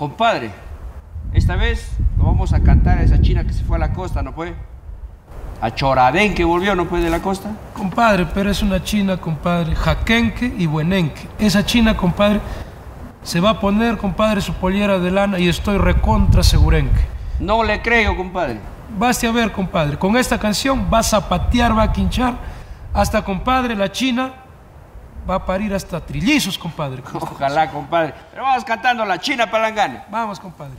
Compadre, esta vez lo vamos a cantar a esa china que se fue a la costa, ¿no puede? A Choradén que volvió, ¿no puede, de la costa? Compadre, pero es una china, compadre, jaquenque y buenenque. Esa china, compadre, se va a poner, compadre, su pollera de lana y estoy recontra segurenque. No le creo, compadre. Baste a ver, compadre, con esta canción va a zapatear, va a quinchar, hasta, compadre, la china va a parir hasta trillizos, compadre. Ojalá, compadre. Pero vamos cantando la china palangana. Vamos, compadre.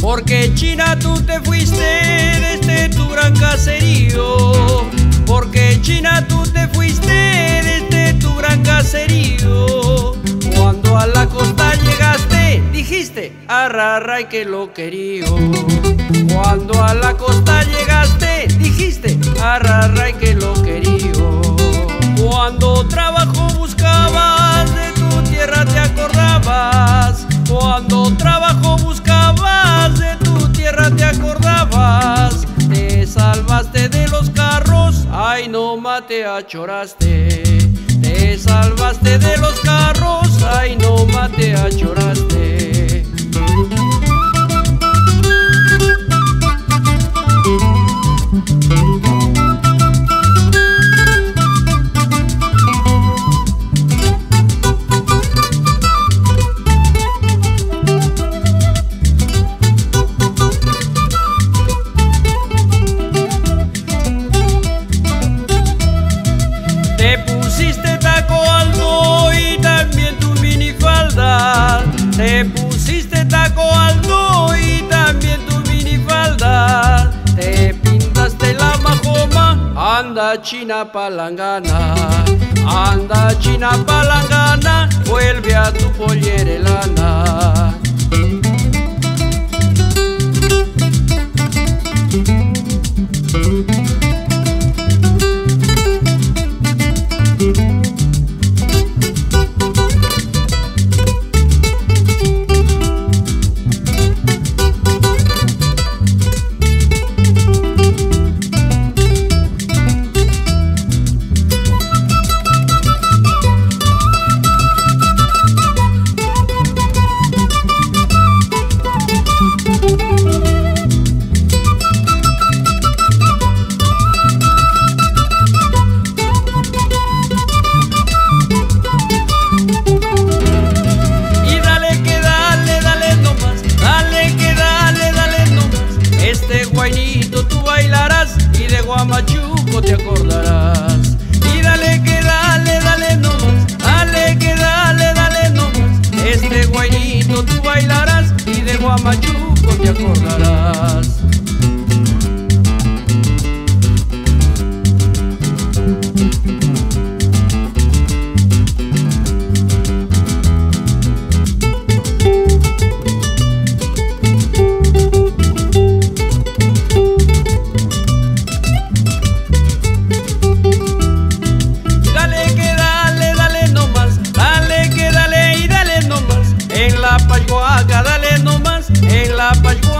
Porque China tú te fuiste desde tu gran caserío. Porque China tú te fuiste desde tu gran caserío. Cuando a la costa llegaste dijiste arrarray que lo querío. Cuando a la costa llegaste dijiste arrarray que lo querío. Cuando trabajo buscabas de tu tierra te acordabas. Cuando trabajo buscabas de tu tierra te acordabas. Te salvaste de los carros, ay no mate achoraste. Te salvaste de los carros, ay no mate achoraste. Te pusiste taco alto y también tu minifalda. Te pusiste taco alto y también tu minifalda. Te pintaste la majoma, anda china palangana. Anda china palangana, vuelve a tu pollera lana. Guamachuco te acordarás. Y dale que dale, dale nomás. Dale que dale, dale nomás. Este guainito tú bailarás y de Guamachuco te acordarás. En la Pachuaca, dale nomás, en la Pachuaca.